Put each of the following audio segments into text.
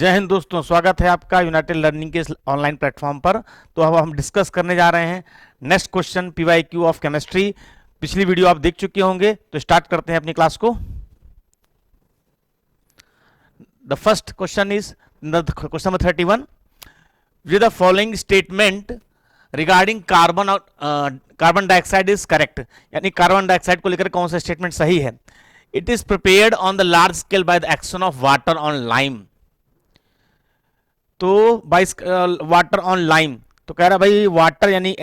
जय हिंद दोस्तों, स्वागत है आपका यूनाइटेड लर्निंग के ऑनलाइन प्लेटफॉर्म पर। तो अब हम डिस्कस करने जा रहे हैं next question PYQ of chemistry. पिछली वीडियो आप देख चुके होंगे, तो स्टार्ट करते हैं अपनी क्लास को। The first question is question number 31। With the following statement regarding carbon dioxide is correct. यानी कार्बन डाइऑक्साइड को लेकर कौन सा स्टेटमेंट सही है? It is prepared on the large scale by the action of water on lime. तो by water on lime, तो कह रहा भाई वाटर यानी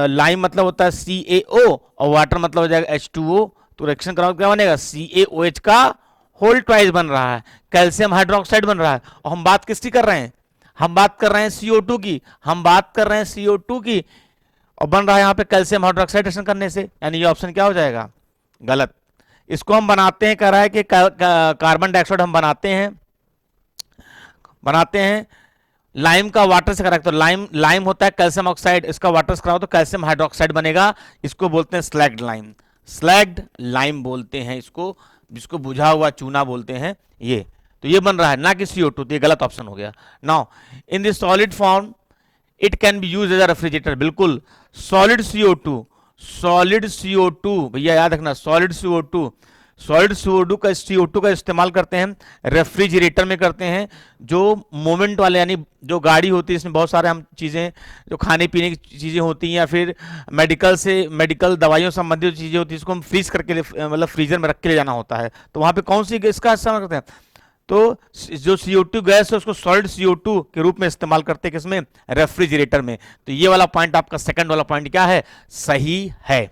लाइम मतलब होता है CaO और वाटर मतलब हो जाएगा H2O। तो रिएक्शन कराओ क्या बनेगा? CaOH का होल ट्वाइस बन रहा है, कैल्शियम हाइड्रोक्साइड बन रहा है। और हम बात किसकी कर रहे हैं? हम बात कर रहे हैं CO2 की। हम बात कर रहे हैं CO2 की, और बन रहा है यहाँ पे कैल्शियम हाइड्रोक्साइड रिएक्शन करने से। यानी ये ऑप्शन क्या हो जाएगा? गलत। इसको हम बनाते हैं, कह रहा है कि कार्बन डाइऑक्साइड हम बनाते हैं लाइम का वाटर से करेक्ट। तो लाइम होता है कैल्शियम ऑक्साइड, इसका वाटर से कराओ तो कैल्शियम हाइड्रोक्साइड बनेगा। इसको बोलते हैं स्लैग्ड लाइम। स्लैग्ड लाइम बोलते हैं इसको, जिसको बुझा हुआ चूना बोलते हैं। ये तो ये बन रहा है, ना कि CO2। तो ये गलत ऑप्शन हो गया। Now in this solid form it can be use as a refrigerator. बिल्कुल, सॉलिड CO2 भैया याद रखना, सॉलिड CO2 का इस्तेमाल करते हैं रेफ्रिजरेटर में, करते हैं जो मोमेंट वाले, यानी जो गाड़ी होती है इसमें बहुत सारे हम चीज़ें, जो खाने पीने की चीज़ें होती हैं या फिर मेडिकल दवाइयों संबंधित चीज़ें होती हैं, इसको हम फ्रीज करके मतलब फ्रीजर में रख के ले जाना होता है। तो वहाँ पे कौन सी इसका इस्तेमाल करते हैं? तो जो CO2 गैस है उसको सॉलिड CO2 के रूप में इस्तेमाल करते हैं, किसमें? रेफ्रिजरेटर में। तो ये वाला पॉइंट आपका सेकंड वाला पॉइंट क्या है? सही है।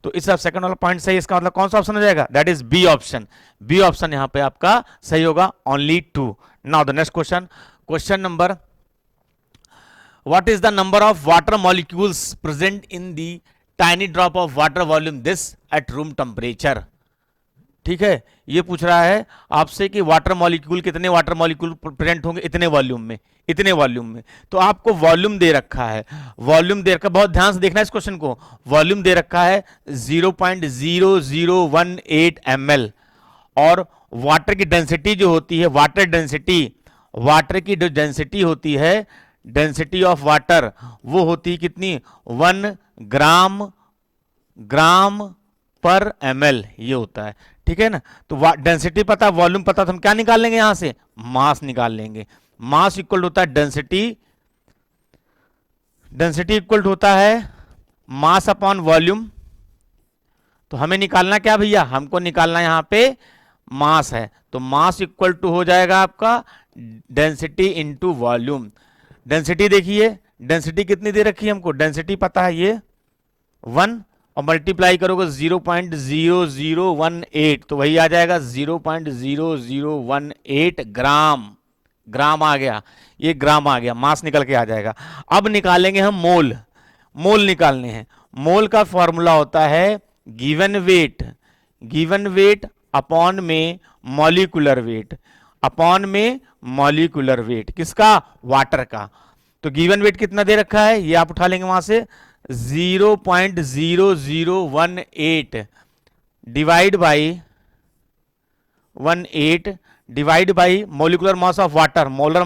तो इस सेकंड वाला पॉइंट सही, इसका मतलब कौन सा ऑप्शन हो जाएगा? That is B option. B option यहां पे आपका सही होगा, only 2। Now the next question number, what is the number of water molecules present in the tiny drop of water volume this at room temperature. ठीक है, ये पूछ रहा है आपसे कि वाटर मॉलिक्यूल, कितने वाटर मॉलिक्यूल प्रेजेंट होंगे इतने वॉल्यूम में। तो आपको वॉल्यूम दे रखा है, बहुत ध्यान से देखना है इस क्वेश्चन को। वॉल्यूम दे रखा है 0.0018 ml, और वाटर की डेंसिटी जो होती है, वाटर की जो डेंसिटी होती है, डेंसिटी ऑफ वाटर, वो होती है कितनी? 1 ग्राम पर ml, ये होता है। ठीक है ना? तो डेंसिटी पता, वॉल्यूम पता, तो हम क्या निकाल लेंगे यहां से? मास निकाल लेंगे। मास इक्वल होता है डेंसिटी इक्वल होता है मास अपॉन वॉल्यूम। तो हमें निकालना क्या भैया? हमको निकालना यहां पे मास है। तो मास इक्वल टू हो जाएगा आपका डेंसिटी इंटू वॉल्यूम। डेंसिटी देखिए, डेंसिटी कितनी दे रखी है हमको? डेंसिटी पता है ये 1, और मल्टीप्लाई करोगे 0.0018, तो वही आ जाएगा 0.0018 ग्राम आ गया। ये ग्राम आ गया, मास निकल के आ जाएगा। अब निकालेंगे हम मोल निकालने हैं। मोल का फॉर्मूला होता है गिवन वेट अपॉन में मॉलिक्यूलर वेट, किसका? वाटर का। तो गिवन वेट कितना दे रखा है, ये आप उठा लेंगे वहां से, 0.0018 divide by molecular mass of water, molar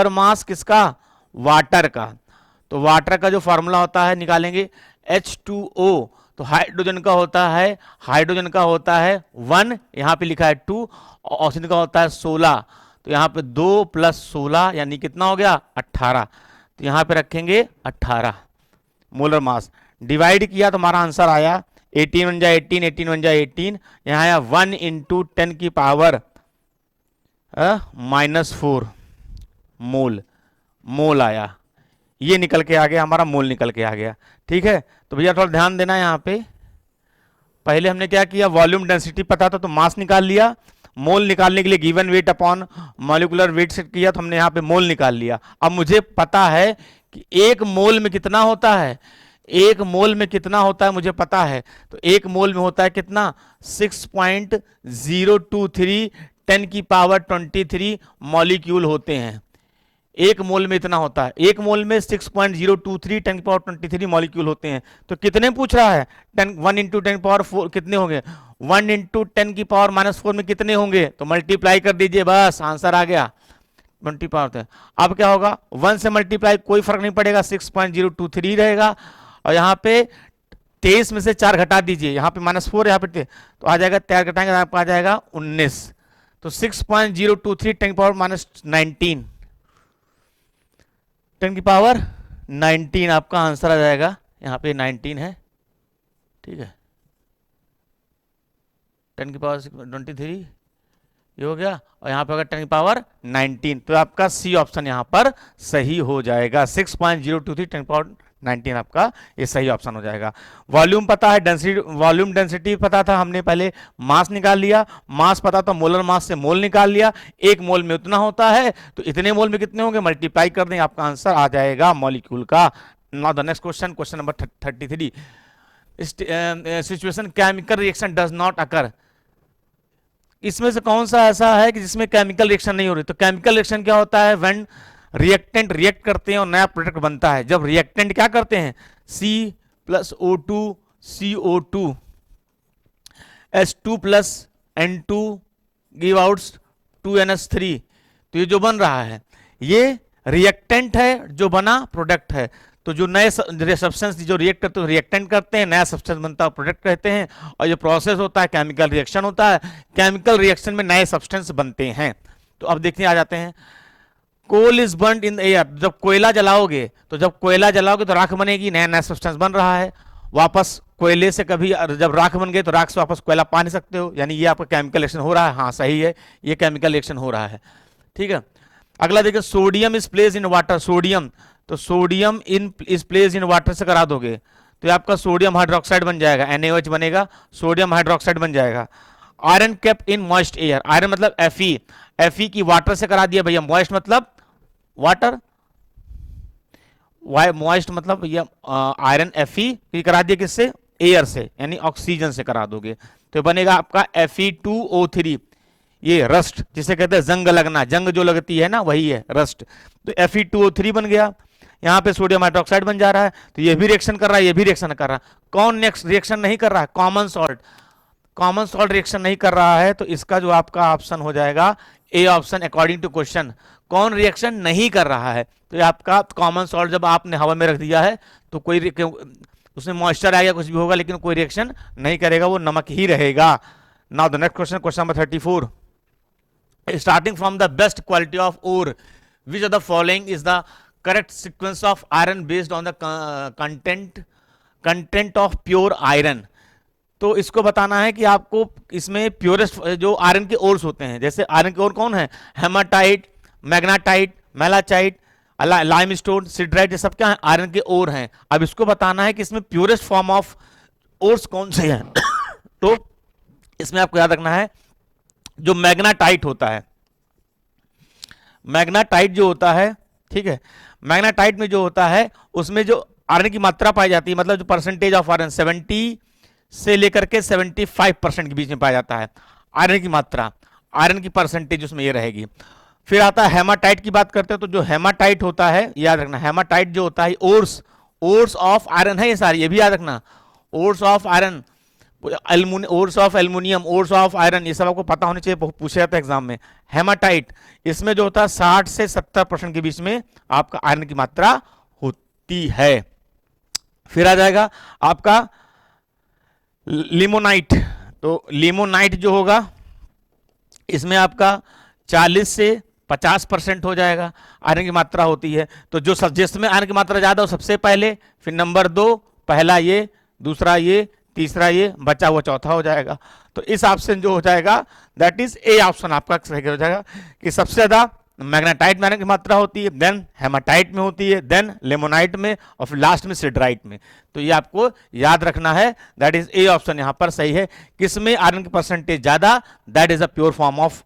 mass किसका? वाटर का। तो वाटर का जो फॉर्मूला होता है निकालेंगे H2O। तो हाइड्रोजन का होता है 1, यहां पे लिखा है 2, और ऑक्सीजन का होता है 16। तो यहां पे 2 + 16 यानी कितना हो गया? 18। तो यहां पे रखेंगे 18 मोलर मास। डिवाइड किया तो हमारा आंसर आया 18 × 18, यहां आया 1 × 10 की पावर -4 मोल आया। ये निकल के आ गया, हमारा मोल निकल के आ गया। ठीक है, तो भैया थोड़ा ध्यान देना यहां पे। पहले हमने क्या किया? वॉल्यूम डेंसिटी पता था तो मास निकाल लिया। मोल निकालने के लिए given weight upon molecular weight से किया, तो हमने यहां पे मोल निकाल लिया। अब मुझे पता है कि एक मोल में कितना होता है, मुझे पता है। तो एक मोल में होता है कितना? 6.023 10 की पावर 23 मॉलिक्यूल होते हैं। एक मोल में इतना होता है, एक मोल में 6.023 10 की पावर 23 मॉलिक्यूल होते हैं। तो कितने पूछ रहा है? 1 × 10 की पावर 4 कितने हो गए? 1 इंटू 10⁻⁻⁴ में कितने होंगे, तो मल्टीप्लाई कर दीजिए, बस आंसर आ गया 20 अब क्या होगा, 1 से मल्टीप्लाई कोई फर्क नहीं पड़ेगा, 6.023 रहेगा। और यहाँ पे 23 में से 4 घटा दीजिए, यहाँ पे -4 यहाँ पे तो आ जाएगा, 4 घटाएंगे आपको आ जाएगा 19। तो 6.023 10⁻19 10⁻19 आपका आंसर आ जाएगा, यहाँ पे 19 है, ठीक है, 10⁻23 ये हो गया, और यहाँ पे अगर 10⁻19 तो आपका सी ऑप्शन यहाँ पर सही हो जाएगा, 6.023 10⁻19 आपका ये सही ऑप्शन हो जाएगा। वॉल्यूम पता है, डेंसिटी, वॉल्यूम डेंसिटी पता था हमने, पहले मास निकाल लिया, मास पता था, मोलर मास से मोल निकाल लिया, 1 मोल में उतना होता है, तो इतने मोल में कितने होंगे, मल्टीप्लाई कर दें, आपका आंसर आ जाएगा मॉलिक्यूल का। Now the next question, question number 33, situation chemical reaction does not occur, इसमें से कौन सा ऐसा है कि जिसमें केमिकल रिएक्शन नहीं हो रही, तो केमिकल रिएक्शन क्या होता है, व्हेन रिएक्टेंट रिएक्ट करते हैं और नया प्रोडक्ट बनता है, जब रिएक्टेंट क्या करते हैं, C+O2 CO2 H2+N2 give outs 2NH3, तो ये जो बन रहा है ये रिएक्टेंट है, जो बना प्रोडक्ट है। तो जो नए सब्सटेंस जो रिएक्ट करते हैं रिएक्टेंट करते हैं, नया सब्सटेंस बनता है प्रोडक्ट कहते हैं, और ये प्रोसेस होता है केमिकल रिएक्शन होता है, केमिकल रिएक्शन में नए सब्सटेंस बनते हैं। तो अब देखते आ जाते हैं, coal is burned in air, जब कोयला जलाओगे तो राख बनेगी, नया नया सब्सटेंस बन रहा है, वापस कोयले से कभी जब राख बन गए तो राख से वापस कोयला पा नहीं सकते हो, यानी ये आपका केमिकल रिएक्शन हो रहा है, हाँ सही है, ये केमिकल रिएक्शन हो रहा है, ठीक है। अगला देखिए, sodium is place in water, sodium, तो sodium is place in water से करा दोगे तो ये आपका सोडियम हाइड्रोक्साइड बन जाएगा, NaOH बनेगा, सोडियम हाइड्रोक्साइड बन जाएगा। Iron kept in moist air, iron मतलब Fe की वाटर से करा दिया भैया, मॉइस्ट मतलब वाटर, मॉइस्ट मतलब ये आयरन Fe की करा दिया किससे, एयर से, यानी ऑक्सीजन से करा दोगे तो बनेगा आपका Fe2O3, ये रस्ट जिसे कहते हैं जंग लगना, जंग जो लगती है ना वही है रस्ट, तो Fe2O3 बन गया। यहाँ पे सोडियम हाइड्रोक्साइड बन जा रहा है, तो ये भी रिएक्शन कर रहा है, ये भी रिएक्शन कर रहा है। कौन नेक्स्ट रिएक्शन नहीं कर रहा है, कॉमन सॉल्ट रिएक्शन नहीं कर रहा है, तो इसका जो आपका ऑप्शन हो जाएगा A option according to question. कौन रिएक्शन नहीं कर रहा है, तो ये आपका कॉमन सॉल्ट जब आपने हवा में रख दिया है तो कोई उसमें मॉइस्चर आएगा, कुछ भी होगा, लेकिन कोई रिएक्शन नहीं करेगा, वो नमक ही रहेगा। Now the next question, question number 34, starting from the best quality of ore, which of the following is the correct sequence of iron based on the content of pure iron। तो इसको बताना है कि आपको इसमें प्योरेस्ट जो iron के ores होते हैं, जैसे आयरन के ओर कौन है, हेमाटाइट, मैग्नाटाइट, मेलाचाइट, लाइमस्टोन, सिडराइट, ये सब क्या है, आयरन के ओर हैं। अब इसको बताना है कि इसमें प्योरेस्ट फॉर्म ऑफ ओर्स कौन से हैं तो इसमें आपको याद रखना है जो मैग्नाटाइट होता है, मैग्नाटाइट जो होता है, ठीक है, मैग्नाटाइट में जो होता है उसमें जो आयरन की मात्रा पाई जाती है, मतलब जो परसेंटेज ऑफ आयरन 70 से लेकर के 75% के बीच में पाया जाता है आयरन की मात्रा, आयरन की परसेंटेज उसमें ये रहेगी। फिर आता है हेमाटाइट की बात करते हैं, तो जो हेमाटाइट होता है याद रखना, हेमाटाइट जो होता है ओर्स ऑफ आयरन है, ये सारी ये भी याद रखना, ores of iron, ores of aluminium, ores of iron, ये सब आपको पता होने चाहिए, पूछा जाता है एग्जाम में। हेमाटाइट इसमें जो होता है 60 से 70% के बीच में आपका आयरन की मात्रा होती है। फिर आ जाएगा आपका लिमोनाइट, तो लिमोनाइट जो होगा इसमें आपका 40 से 50% हो जाएगा आयरन की मात्रा होती है। तो जो जिसमें आयरन की मात्रा ज्यादा हो सबसे पहले, फिर नंबर 2, पहला ये, दूसरा ये, तीसरा ये, बचा हुआ चौथा हो जाएगा। तो इस ऑप्शन जो हो जाएगा दैट इज ए ऑप्शन आपका सही हो जाएगा कि सबसे ज्यादा मैग्नेटाइट में आयरन की मात्रा होती है, देन हेमाटाइट में होती है, देन लेमोनाइट में, और फिर लास्ट में सिडराइट में। तो ये आपको याद रखना है, दैट इज ए ऑप्शन यहां पर सही है। किसमें आयरन की परसेंटेज ज्यादा, that is a pure form of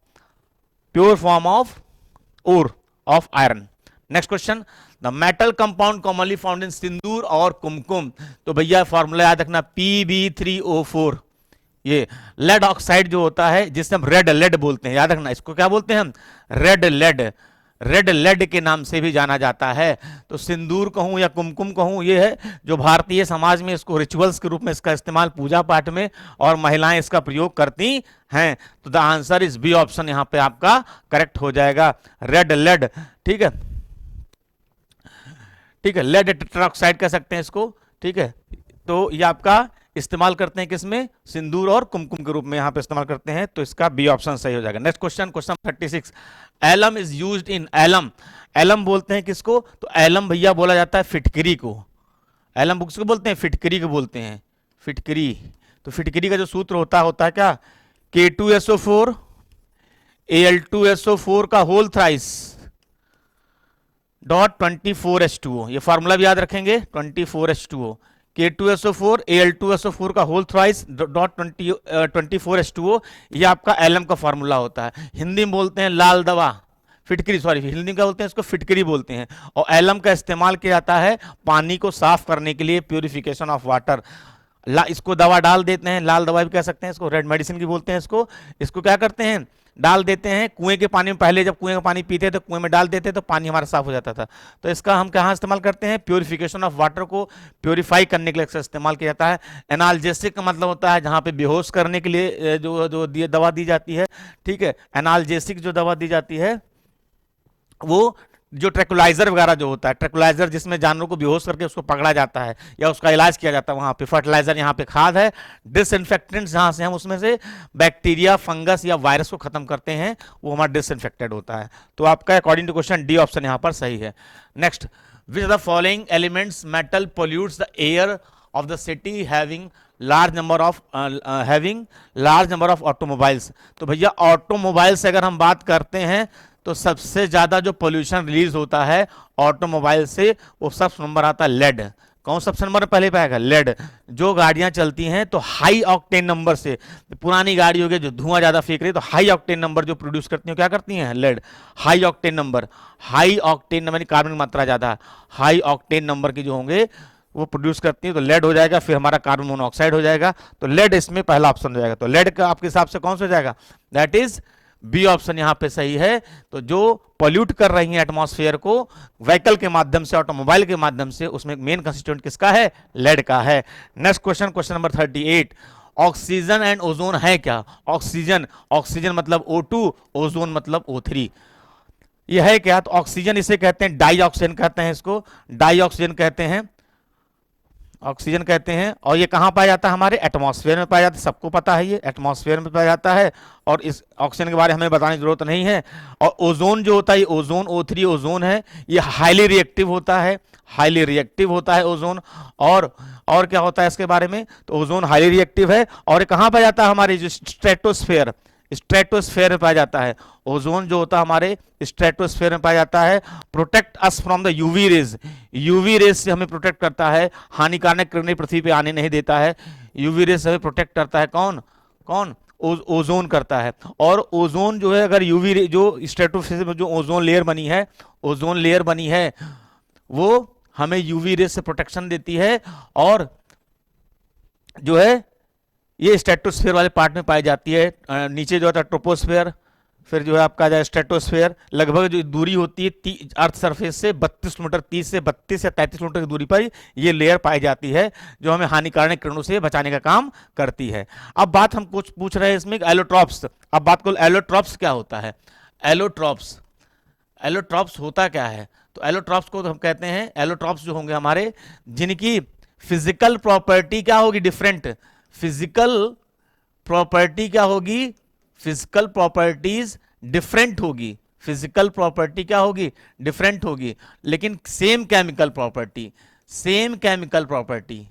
ore of iron. Next question, the metal compound commonly found in sindoor और कुमकुम, तो भैया फॉर्मूला याद रखना Pb3O4, ये लेड ऑक्साइड जो होता है जिसे हम रेड लेड बोलते हैं, याद रखना इसको क्या बोलते हैं हम, रेड लेड, रेड लेड के नाम से भी जाना जाता है। तो सिंदूर कहूं या कुमकुम कहूं, ये है जो भारतीय समाज में इसको रिचुअल्स के रूप में इसका इस्तेमाल पूजा पाठ में और महिलाएं इसका प्रयोग करती हैं। तो the answer is B option यहां पे आपका करेक्ट हो जाएगा, रेड लेड। ठीक है, ठीक है, लेड टेट्राऑक्साइड कह सकते हैं इसको। ठीक है, तो ये आपका इस्तेमाल करते हैं किसमें, सिंदूर और कुमकुम के रूप में यहां पे इस्तेमाल करते हैं। तो इसका बी ऑप्शन सही हो जाएगा। Next question, question 36, alum is used in, alum, alum बोलते हैं किसको, तो एलम भैया बोला जाता है फिटकरी को। एलम किसको बोलते हैं, फिटकरी को बोलते हैं, फिटकरी। तो फिटकरी का जो सूत्र होता है क्या, K2SO4 Al2SO4 का होल थ्राइस डॉट 24H2O, ये फॉर्मूला भी याद रखेंगे, 24H2O, K2SO4 Al2SO4 का होल थ्राइस डॉट 24H2O, ये आपका एलम का फॉर्मूला होता है। हिंदी में बोलते हैं लाल दवा, फिटकरी, सॉरी हिंदी में क्या बोलते हैं इसको, फिटकरी बोलते हैं। और एलम का इस्तेमाल किया जाता है पानी को साफ करने के लिए, प्योरिफिकेशन ऑफ वाटर। इसको दवा डाल देते हैं, लाल दवा भी कह सकते हैं इसको, रेड मेडिसिन भी बोलते हैं इसको। इसको क्या करते हैं, डाल देते हैं कुएं के पानी में। पहले जब कुएं का पानी पीते तो कुएं में डाल देते तो पानी हमारा साफ हो जाता था। तो इसका हम कहाँ इस्तेमाल करते हैं, प्योरिफिकेशन ऑफ वाटर को प्योरीफाई करने के लिए इस्तेमाल किया जाता है। एनाल्जेसिक का मतलब होता है जहाँ पे बेहोश करने के लिए जो दवा दी जाती है। ठीक है, एनाल्जेसिक जो दवा दी जाती है वो जो ट्रैकुलाइजर वगैरह जो होता है, ट्रैकुलाइजर जिसमें जानवरों को बेहोश करके उसको पकड़ा जाता है या उसका इलाज किया जाता है, वहां पे फर्टिलाइजर, यहाँ पे खाद है। डिसइंफेक्टेंट जहां से हम उसमें से बैक्टीरिया, फंगस या वायरस को खत्म करते हैं, वो हमारा डिसइंफेक्टेड होता है। तो आपका according to question D option यहाँ पर सही है। Next, which the following elements metal pollutes the air of the city having large number of automobiles. तो भैया ऑटोमोबाइल से अगर हम बात करते हैं तो सबसे ज्यादा जो पोल्यूशन रिलीज होता है ऑटोमोबाइल से, वो सबसे नंबर आता है लेड। कौन सबसे नंबर पहले पे आएगा, लेड। जो गाड़ियां चलती हैं तो हाई ऑक्टेन नंबर से, पुरानी गाड़ी होगी जो धुआं ज्यादा फेंक रही है, तो हाई ऑक्टेन नंबर जो प्रोड्यूस करती हैं क्या करती हैं, lead. High octane number, high octane number carbon की मात्रा ज्यादा, हाई ऑक्टेन नंबर की जो होंगे वो प्रोड्यूस करती है, तो लेड हो जाएगा। फिर हमारा कार्बन मोनोऑक्साइड हो जाएगा। तो लेड इसमें पहला ऑप्शन हो जाएगा। तो लेड का आपके हिसाब से कौन सा हो जाएगा, दैट इज बी ऑप्शन यहां पे सही है। तो जो पॉल्यूट कर रही है एटमॉस्फेयर को व्हीकल के माध्यम से, ऑटोमोबाइल के माध्यम से, उसमें मेन कंस्टिट्यूएंट किसका है, लेड का है। Next question, question number 38, oxygen and ozone है क्या। ऑक्सीजन, ऑक्सीजन मतलब O2, ओजोन मतलब O3, यह है क्या। तो ऑक्सीजन इसे कहते हैं डाई ऑक्सीजन कहते हैं, इसको डाई ऑक्सीजन कहते हैं, ऑक्सीजन कहते हैं। और ये कहां पाया जाता है, हमारे एटमॉस्फेयर में पाया जाता है, सबको पता है ये एटमॉस्फेयर में पाया जाता है। और इस ऑक्सीजन के बारे में हमें बताने की जरूरत नहीं है। और ओजोन जो होता है, ओजोन O3 ओजोन है, ये हाईली रिएक्टिव होता है, हाईली रिएक्टिव होता है ओजोन। और क्या होता है इसके बारे में, तो ओजोन हाईली रिएक्टिव है। और कहां पाया जाता है, हमारे जो स्ट्रेटोस्फेयर, स्ट्रेटोस्फेयर में पाया जाता है। ओजोन जो होता है हमारे स्ट्रेटोस्फेयर में पाया जाता है। Protect us from the UV rays, UV rays से हमें प्रोटेक्ट करता है, हानिकारक किरणें पृथ्वी पे आने नहीं देता है। यूवी रेज से हमें प्रोटेक्ट करता है कौन, ओजोन करता है। और ओजोन जो है, अगर यूवी रे, जो स्ट्रेटोस्फेयर में जो ओजोन लेयर बनी है, ओजोन लेयर बनी है, वो हमें यूवी रेज से प्रोटेक्शन देती है। और जो है ये स्ट्रेटोस्फेयर वाले पार्ट में पाई जाती है। नीचे जो होता है ट्रोपोस्फेयर, फिर जो है आपका जाए स्ट्रेटोस्फेयर। लगभग जो दूरी होती है अर्थ सरफेस से 32 किलोमीटर, 30 से 32 या 33 किलोमीटर की दूरी पर ये लेयर पाई जाती है, जो हमें हानिकारक किरणों से बचाने का काम करती है। अब बात हम कुछ पूछ रहे हैं इसमें एलोट्रॉप्स। अब बात को एलोट्रॉप्स क्या होता है, एलोट्रॉप्स, एलोट्रॉप्स होता क्या है। तो एलोट्रॉप्स को तो हम कहते हैं, एलोट्रॉप्स जो होंगे हमारे, जिनकी फिजिकल प्रॉपर्टी क्या होगी, डिफरेंट। फिजिकल प्रॉपर्टी क्या होगी, फिजिकल प्रॉपर्टीज डिफरेंट होगी, फिजिकल प्रॉपर्टी क्या होगी, डिफरेंट होगी, लेकिन same chemical property, same chemical property,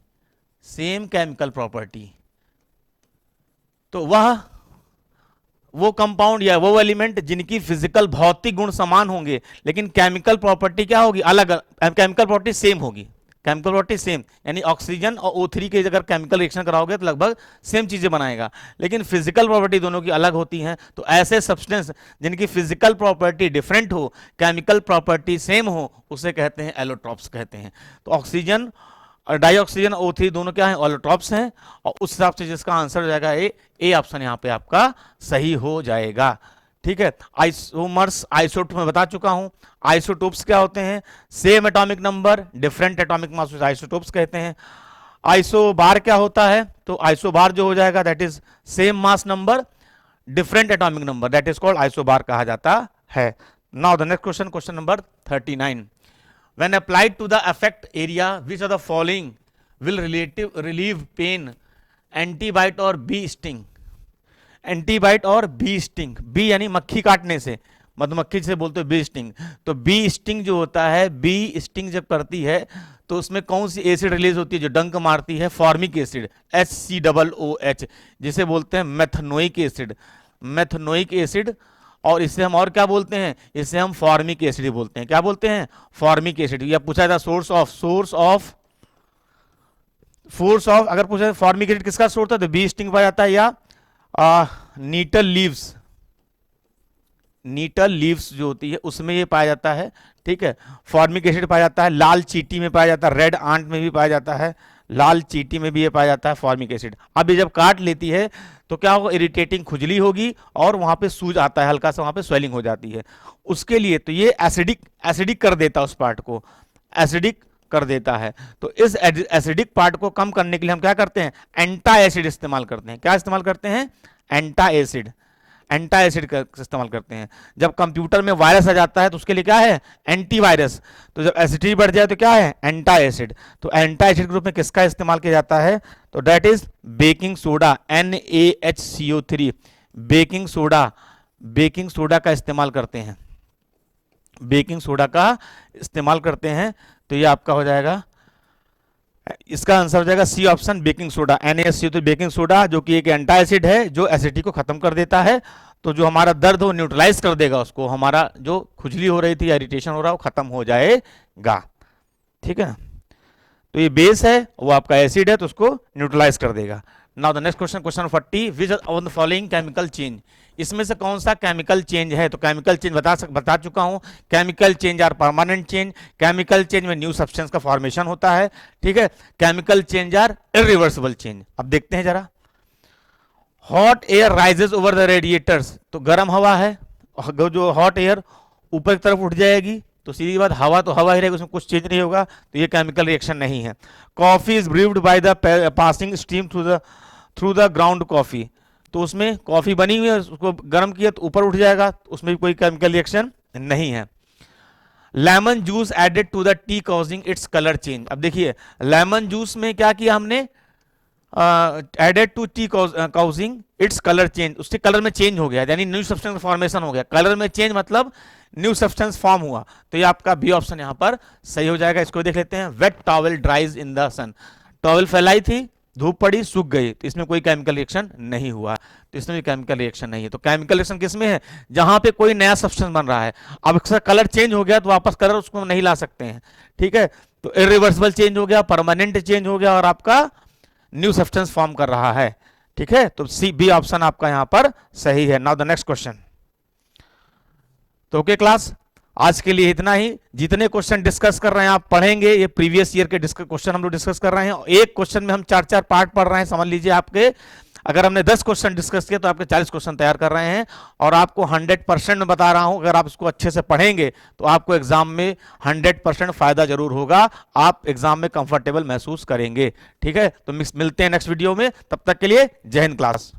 same chemical property. तो वो कंपाउंड या वो एलिमेंट जिनकी फिजिकल भौतिक गुण समान होंगे, लेकिन केमिकल प्रॉपर्टी क्या होगी, अलग, केमिकल प्रॉपर्टी सेम होगी, केमिकल प्रॉपर्टी सेम। यानी ऑक्सीजन और O3 के अगर केमिकल रिएक्शन कराओगे तो लगभग सेम चीजें बनाएगा, लेकिन फिजिकल प्रॉपर्टी दोनों की अलग होती हैं। तो ऐसे सब्सटेंस जिनकी फिजिकल प्रॉपर्टी डिफरेंट हो, केमिकल प्रॉपर्टी सेम हो, उसे कहते हैं एलोट्रॉप्स कहते हैं। तो ऑक्सीजन और डाइऑक्सीजन O3 दोनों क्या है, एलोट्रॉप्स हैं। और उस हिसाब से जिसका आंसर हो जाएगा ए ऑप्शन यहाँ पे आपका सही हो जाएगा। ठीक है। आइसोमर्स, आइसोटोप में बता चुका हूं। आइसोटोप्स क्या होते हैं? Same atomic number different atomic mass, isotopes कहते हैं। आइसोबार क्या होता है? तो आइसोबार जो हो जाएगा that is same mass number different atomic number, that is called isobar कहा जाता है। Now the next question, question number 39, when applied to the affect area which of the following will relieve pain, antibite और bee sting? एंटीबाइट और B sting, B यानी मक्खी काटने से, मधुमक्खी से बोलते हैं बी स्टिंग। तो बी स्टिंग जो होता है, बी स्टिंग जब करती है तो उसमें कौन सी एसिड रिलीज होती है जो डंक मारती है? फॉर्मिक एसिड, HCOOH, जिसे बोलते हैं मेथनोइक एसिड, मेथनोइक एसिड। और इसे हम और क्या बोलते हैं? इसे हम फॉर्मिक एसिड बोलते हैं। क्या बोलते हैं? Formic acid. यह पूछा था सोर्स ऑफ अगर पूछा फॉर्मिक एसिड किसका सोर्स था तो बी स्टिंग पाया जाता है, या नीटल लीव्स, नीटल लीव्स जो होती है उसमें ये पाया जाता है। ठीक है, फॉर्मिक एसिड पाया जाता है। लाल चींटी में पाया जाता है, रेड आंट में भी पाया जाता है, लाल चींटी में भी ये पाया जाता है फॉर्मिक एसिड। अब ये जब काट लेती है तो क्या होगा? इरिटेटिंग खुजली होगी और वहां पे सूज आता है, हल्का सा वहां पे स्वेलिंग हो जाती है। उसके लिए तो ये एसिडिक कर देता है, उस पार्ट को एसिडिक कर देता है। तो इस एसिडिक पार्ट को कम करने के लिए हम क्या करते हैं? एंटा एसिड इस्तेमाल करते हैं। क्या इस्तेमाल करते हैं? एंटा एसिड, एंटा एसिड का इस्तेमाल करते हैं। जब कंप्यूटर में वायरस आ जाता है तो उसके लिए क्या है? एंटीवायरस। तो जब एसिडिटी बढ़ जाए तो क्या है? एंटा एसिड। तो एंटा एसिड के रूप में किसका इस्तेमाल किया जाता है? तो that is baking soda, NaHCO3, baking soda, baking soda का इस्तेमाल करते हैं, बेकिंग सोडा का इस्तेमाल करते हैं। तो ये आपका हो जाएगा, इसका आंसर हो जाएगा C option, baking soda, NaHCO3 baking soda, जो कि एक एंटा एसिड है जो एसिडिटी को खत्म कर देता है। तो जो हमारा दर्द हो न्यूट्रलाइज कर देगा उसको, हमारा जो खुजली हो रही थी या इरिटेशन हो रहा है वो खत्म हो जाएगा। ठीक है, तो ये बेस है, वो आपका एसिड है तो उसको न्यूट्रलाइज कर देगा। Now the next question, question 40, which of the following chemical change? इसमें से कौन सा केमिकल चेंज है? तो केमिकल चेंज बता चुका हूं। Chemical change are permanent change, chemical change में न्यू सब्सटेंस का फॉर्मेशन होता है। ठीक है, chemical change are irreversible change. अब देखते हैं जरा, hot air rises over the radiators, तो गर्म हवा है, जो हॉट एयर ऊपर की तरफ उठ जाएगी तो सीधी बात हवा तो हवा ही रहेगी, उसमें कुछ चेंज नहीं होगा, तो ये केमिकल रिएक्शन नहीं है। Coffee is brewed by the passing steam through the ground coffee, तो उसमें कॉफी बनी हुई है, उसको गर्म किया तो ऊपर उठ जाएगा, तो उसमें भी कोई केमिकल रिएक्शन नहीं है। Lemon juice added to the tea causing its colour change. अब देखिए, लेमन जूस में क्या किया हमने? Added to tea causing its colour change, उसके कलर में चेंज हो गया, यानी न्यू सब्सटेंस फॉर्मेशन हो गया। कलर में चेंज मतलब न्यू सब्सटेंस फॉर्म हुआ, तो ये आपका बी ऑप्शन यहां पर सही हो जाएगा। इसको देख लेते हैं, wet towel dries in the sun, towel फैलाई थी, धूप पड़ी, सूख गई, तो इसमें कोई केमिकल रिएक्शन नहीं हुआ, तो इसमें भी केमिकल रिएक्शन नहीं है। तो केमिकल रिएक्शन किसमें है? जहां पे कोई नया सब्सटेंस बन रहा है। अब इसका कलर चेंज हो गया तो वापस कलर उसको नहीं ला सकते हैं। ठीक है, तो इरिवर्सिबल चेंज हो गया, परमानेंट चेंज हो गया और आपका न्यू सब्सटेंस फॉर्म कर रहा है। ठीक है, तो सी बी ऑप्शन आपका यहां पर सही है। Now the next question. तो ओके क्लास, आज के लिए इतना ही। जितने क्वेश्चन डिस्कस कर रहे हैं आप पढ़ेंगे, ये प्रीवियस ईयर के क्वेश्चन हम लोग डिस्कस कर रहे हैं। एक क्वेश्चन में हम 4-4 पार्ट पढ़ रहे हैं, समझ लीजिए। आपके अगर हमने 10 क्वेश्चन डिस्कस किए तो आपके 40 क्वेश्चन तैयार कर रहे हैं, और आपको 100% में बता रहा हूं, अगर आप इसको अच्छे से पढ़ेंगे तो आपको एग्जाम में 100% फायदा जरूर होगा, आप एग्जाम में कंफर्टेबल महसूस करेंगे। ठीक है, तो मिलते हैं नेक्स्ट वीडियो में, तब तक के लिए जय हिंद क्लास।